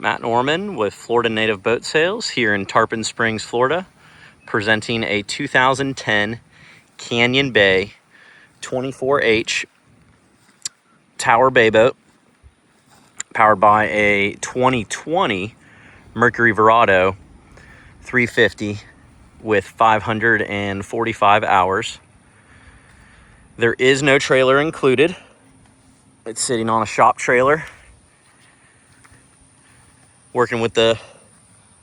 Matt Norman with Florida Native Boat Sales here in Tarpon Springs, Florida, presenting a 2010 Canyon Bay 24H Tower Bay boat powered by a 2020 Mercury Verado 350 with 545 hours. There is no trailer included. It's sitting on a shop trailer. Working with the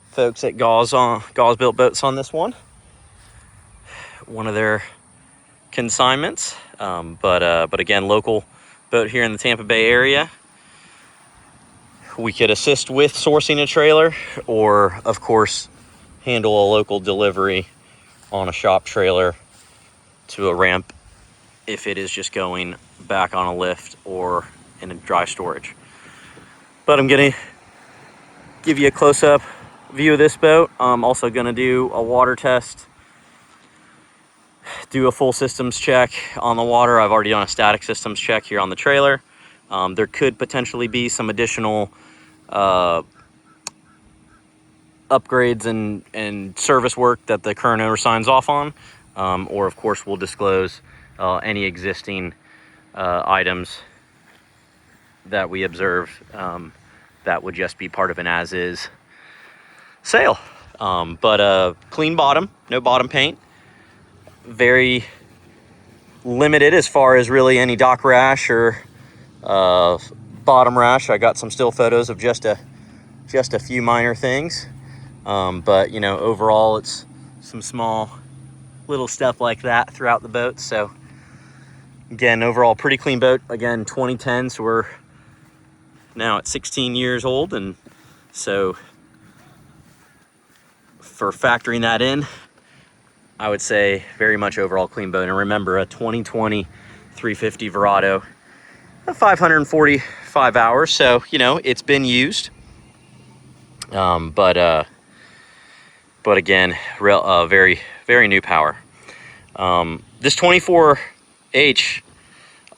folks at Gauze Built Boats on this one. One of their consignments, but again, local boat here in the Tampa Bay area. We could assist with sourcing a trailer, or of course handle a local delivery on a shop trailer to a ramp if it is just going back on a lift or in a dry storage. But I'm gonna give you a close-up view of this boat. I'm also gonna do a water test, do a full systems check on the water. I've already done a static systems check here on the trailer. There could potentially be some additional upgrades and service work that the current owner signs off on, or of course we'll disclose any existing items that we observe that would just be part of an as-is sale. But clean bottom, no bottom paint. Very limited as far as really any dock rash or bottom rash. I got some still photos of just a few minor things, but you know, overall it's some small little stuff like that throughout the boat. So again, overall pretty clean boat. Again, 2010, so we're now at 16 years old, and so for factoring that in, I would say very much overall clean boat. And remember, a 2020 350 Verado, 545 hours. So, you know, it's been used. But again, very, very new power. This 24H,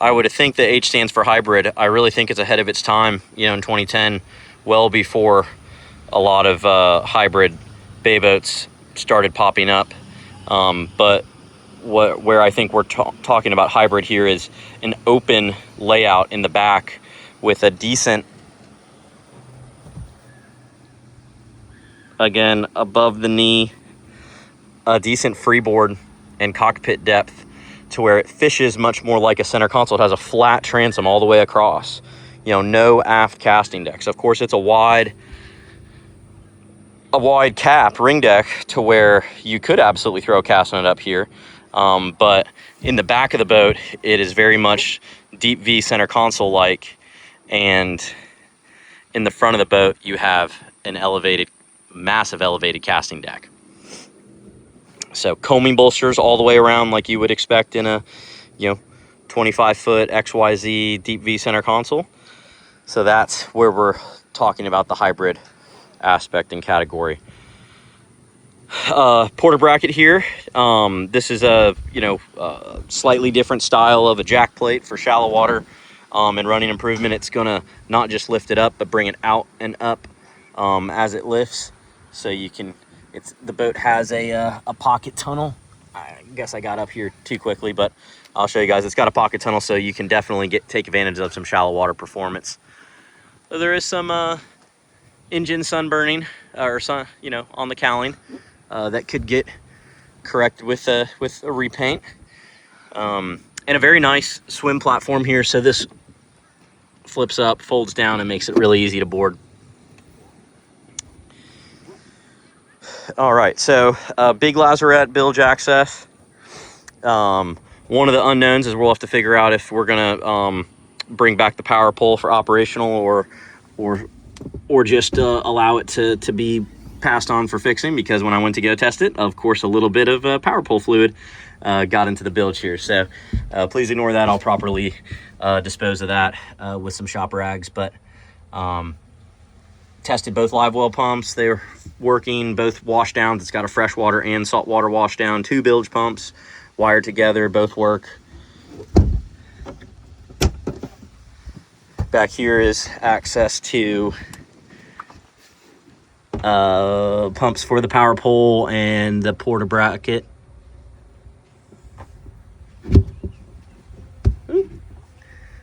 I would think the H stands for hybrid. I really think it's ahead of its time, you know, in 2010, well before a lot of hybrid bay boats started popping up. But where I think we're talking about hybrid here is an open layout in the back with a decent, again, above the knee, a decent freeboard and cockpit depth to where it fishes much more like a center console. It has a flat transom all the way across, you know, no aft casting decks. Of course, it's a wide cap ring deck to where you could absolutely throw a cast net up here. But in the back of the boat, it is very much deep V center console like, and in the front of the boat, you have an massive elevated casting deck. So coaming bolsters all the way around like you would expect in a, you know, 25-foot XYZ deep V center console. So that's where we're talking about the hybrid aspect and category. Porter bracket here. This is a, you know, slightly different style of a jack plate for shallow water and running improvement. It's gonna not just lift it up, but bring it out and up as it lifts. So you can, the boat has a pocket tunnel. I guess I got up here too quickly, but I'll show you guys. It's got a pocket tunnel, so you can definitely take advantage of some shallow water performance. So there is some engine sunburning or sun, you know, on the cowling that could get corrected with a repaint. And a very nice swim platform here. So this flips up, folds down, and makes it really easy to board. All right, so big lazarette bilge access. One of the unknowns is we'll have to figure out if we're gonna bring back the power pole for operational, or just allow it to be passed on for fixing, because when I went to go test it, of course, a little bit of power pole fluid got into the bilge here. So please ignore that. I'll properly dispose of that with some shop rags. But tested both live well pumps. They're working, both washdowns. It's got a freshwater and saltwater washdown, 2 bilge pumps wired together, both work. Back here is access to Pumps for the power pole and the porta bracket.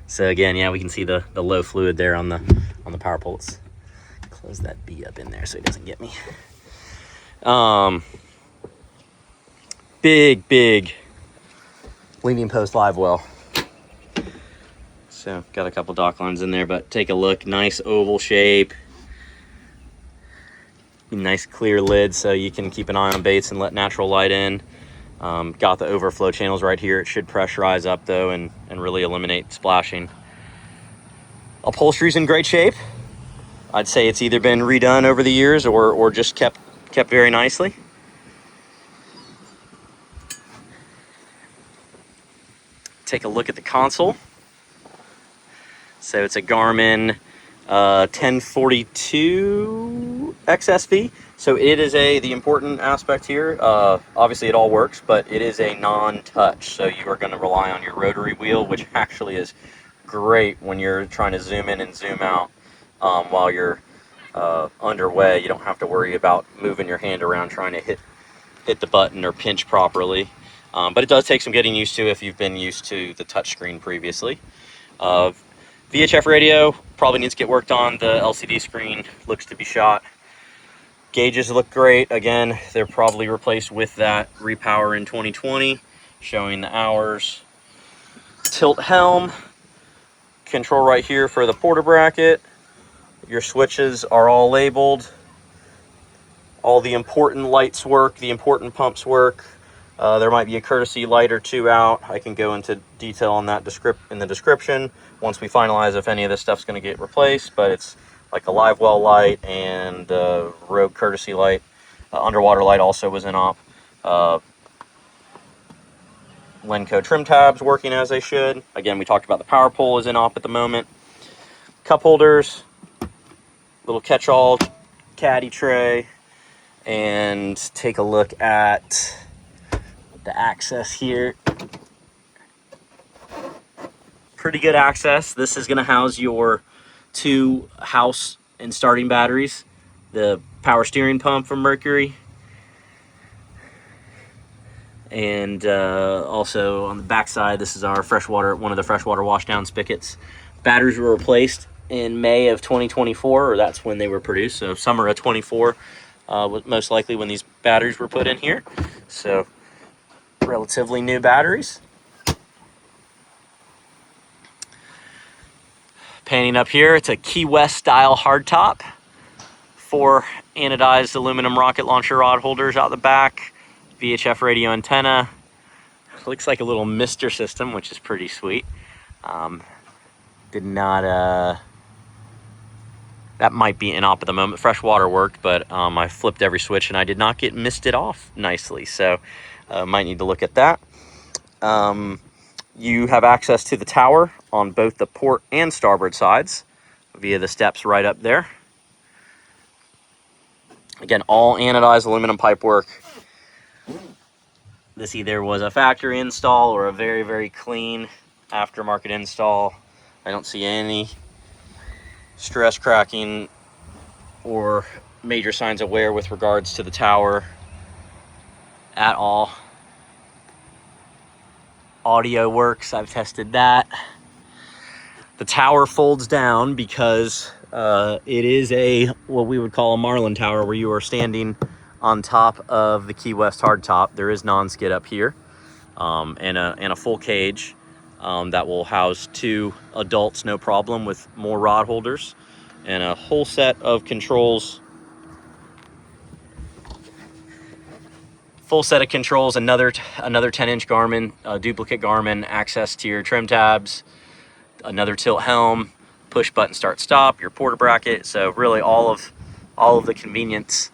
So again, yeah, we can see the low fluid there on the power pole. Let's close that B up in there so he doesn't get me. Big leaning post live well. So got a couple dock lines in there, but take a look. Nice oval shape. Nice clear lid so you can keep an eye on baits and let natural light in. Got the overflow channels right here. It should pressurize up though and really eliminate splashing. Upholstery's in great shape. I'd say it's either been redone over the years or just kept very nicely. Take a look at the console. So it's a Garmin 1042 XSV. So it is the important aspect here. Obviously it all works, but it is a non-touch. So you are going to rely on your rotary wheel, which actually is great when you're trying to zoom in and zoom out while you're underway. You don't have to worry about moving your hand around trying to hit the button or pinch properly. But it does take some getting used to if you've been used to the touchscreen previously. VHF radio probably needs to get worked on. The LCD screen looks to be shot. Gauges look great. Again, they're probably replaced with that Repower in 2020, showing the hours. Tilt helm. Control right here for the porta bracket. Your switches are all labeled. All the important lights work, the important pumps work. There might be a courtesy light or two out. I can go into detail on that in the description once we finalize if any of this stuff's going to get replaced, but it's like a livewell light and rogue courtesy light. Underwater light also was in op. Lenco trim tabs working as they should. Again, we talked about the power pole is in op at the moment. Cup holders, little catch-all caddy tray, and take a look at the access here. Pretty good access. This is going to house your 2 house and starting batteries, the power steering pump from Mercury, and also on the back side, this is our one of the freshwater washdown spigots. Batteries were replaced in May of 2024, or that's when they were produced, so summer of 24 was most likely when these batteries were put in here. So relatively new batteries. Painting up here, it's a Key West style hardtop. 4 anodized aluminum rocket launcher rod holders out the back. VHF radio antenna. Looks like a little mister system, which is pretty sweet. Did not, that might be in op at the moment. Freshwater worked, but I flipped every switch and I did not get misted off nicely. So might need to look at that. You have access to the tower on both the port and starboard sides via the steps right up there. Again, all anodized aluminum pipework. This either was a factory install or a very, very clean aftermarket install. I don't see any stress cracking or major signs of wear with regards to the tower at all. Audio works, I've tested that. The tower folds down because it is what we would call a Marlin tower, where you are standing on top of the Key West hardtop. There is non-skid up here, and a full cage that will house 2 adults, no problem, with more rod holders, and a whole set of controls. Full set of controls, another 10-inch Garmin, duplicate Garmin, access to your trim tabs, another tilt helm, push button start stop, your porta bracket. So really all of the conveniences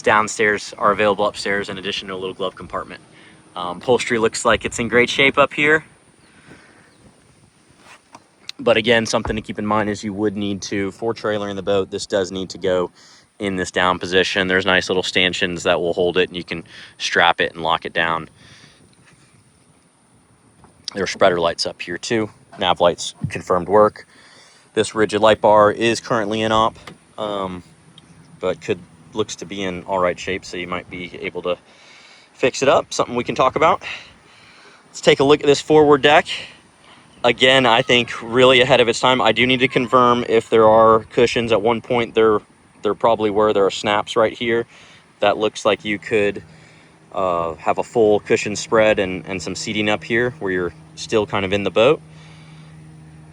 downstairs are available upstairs, in addition to a little glove compartment. Upholstery looks like it's in great shape up here. But again, something to keep in mind is you would need to, for trailering the boat, this does need to go in this down position. There's nice little stanchions that will hold it, and you can strap it and lock it down. There are spreader lights up here too. Nav lights confirmed work. This rigid light bar is currently in op. but looks to be in all right shape, so you might be able to fix it up. Something we can talk about. Let's take a look at this forward deck. Again, I think really ahead of its time. I do need to confirm if there are cushions. At one point there probably were. There are snaps right here. That looks like you could have a full cushion spread and some seating up here where you're still kind of in the boat.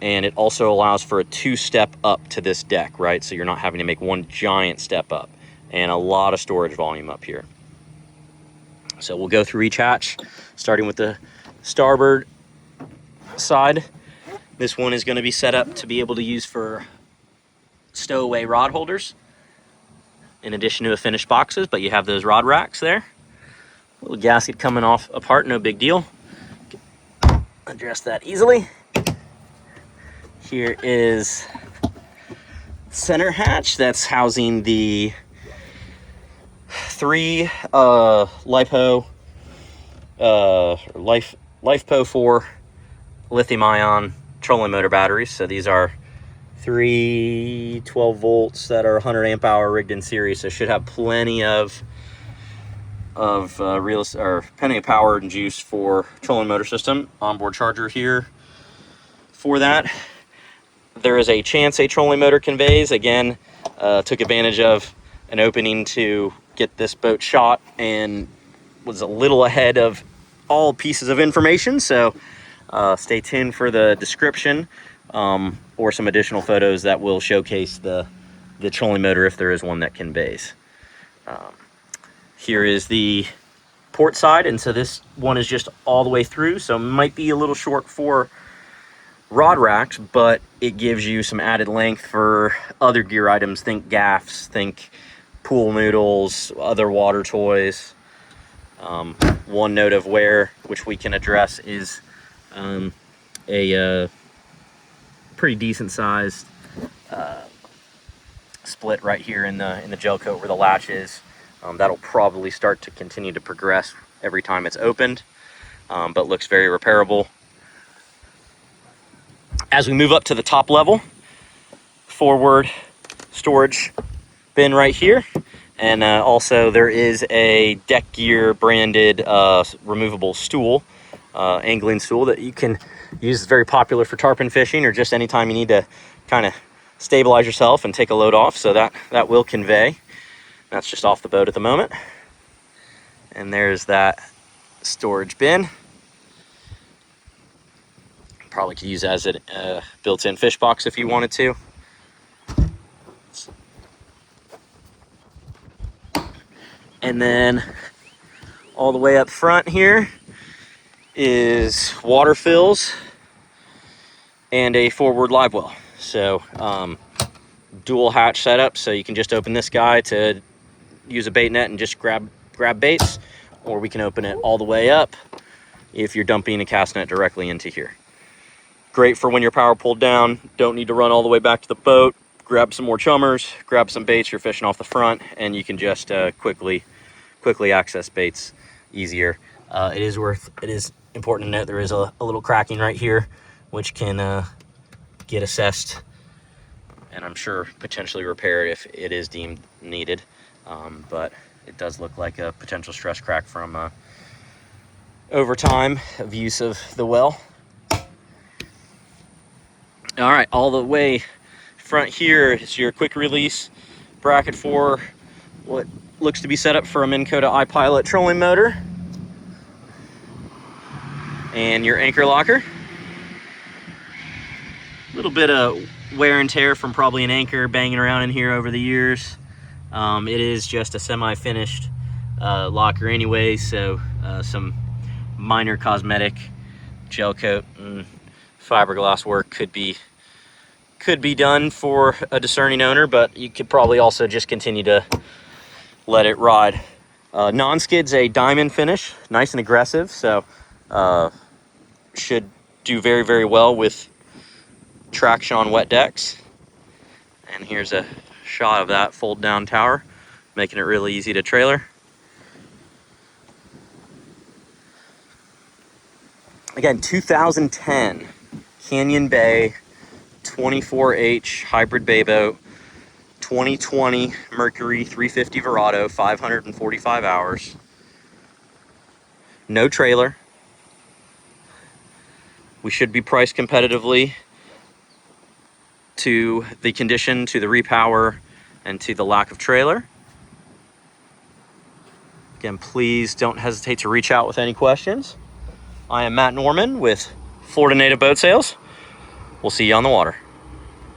And it also allows for a 2-step up to this deck, right? So you're not having to make one giant step up, and a lot of storage volume up here. So we'll go through each hatch, starting with the starboard side. This one is going to be set up to be able to use for stowaway rod holders, in addition to the finished boxes, but you have those rod racks there. Little gasket coming off apart, no big deal. Address that easily. Here is center hatch that's housing the 3 LiFePO 4 lithium-ion trolling motor batteries. So these are 3 12 volts that are 100 amp hour rigged in series, so should have plenty of plenty of power and juice for trolling motor system. Onboard charger here for that. There is a chance a trolling motor conveys. Again, took advantage of an opening to get this boat shot and was a little ahead of all pieces of information, so stay tuned for the description or some additional photos that will showcase the trolling motor if there is one that conveys. Here is the port side, and so this one is just all the way through, so might be a little short for rod racks, but it gives you some added length for other gear items. Think gaffs, think pool noodles, other water toys. One note of wear, which we can address, is a pretty decent sized split right here in the gel coat where the latch is. That'll probably start to continue to progress every time it's opened, but looks very repairable. As we move up to the top level, forward storage bin right here, and also there is a Deck Gear branded removable stool, angling stool that you can use. It's very popular for tarpon fishing or just anytime you need to kind of stabilize yourself and take a load off, so that will convey. That's just off the boat at the moment. And there's that storage bin. Probably could use as a built-in fish box if you wanted to. And then all the way up front here is water fills and a forward live well. So dual hatch setup, so you can just open this guy to use a bait net and just grab baits, or we can open it all the way up if you're dumping a cast net directly into here. Great for when you're power pulled down, don't need to run all the way back to the boat, grab some more chummers, grab some baits, you're fishing off the front, and you can just quickly access baits easier. It is important to note there is a little cracking right here, which can get assessed, and I'm sure potentially repaired if it is deemed needed. But it does look like a potential stress crack from over time of use of the well. All right, all the way front here is your quick release bracket for what looks to be set up for a Minn Kota iPilot trolling motor, and your anchor locker. A little bit of wear and tear from probably an anchor banging around in here over the years. It is just a semi-finished locker anyway, so some minor cosmetic gel coat and fiberglass work could be done for a discerning owner, but you could probably also just continue to let it ride. Non-skid's a diamond finish, nice and aggressive, so should do very, very well with traction on wet decks. And here's a shot of that fold down tower, making it really easy to trailer. Again, 2010 Canyon Bay 24H hybrid bay boat, 2020 Mercury 350 Verado, 545 hours. No trailer. We should be priced competitively to the condition, to the repower, and to the lack of trailer. Again, please don't hesitate to reach out with any questions. I am Matt Norman with Florida Native Boat Sales. We'll see you on the water.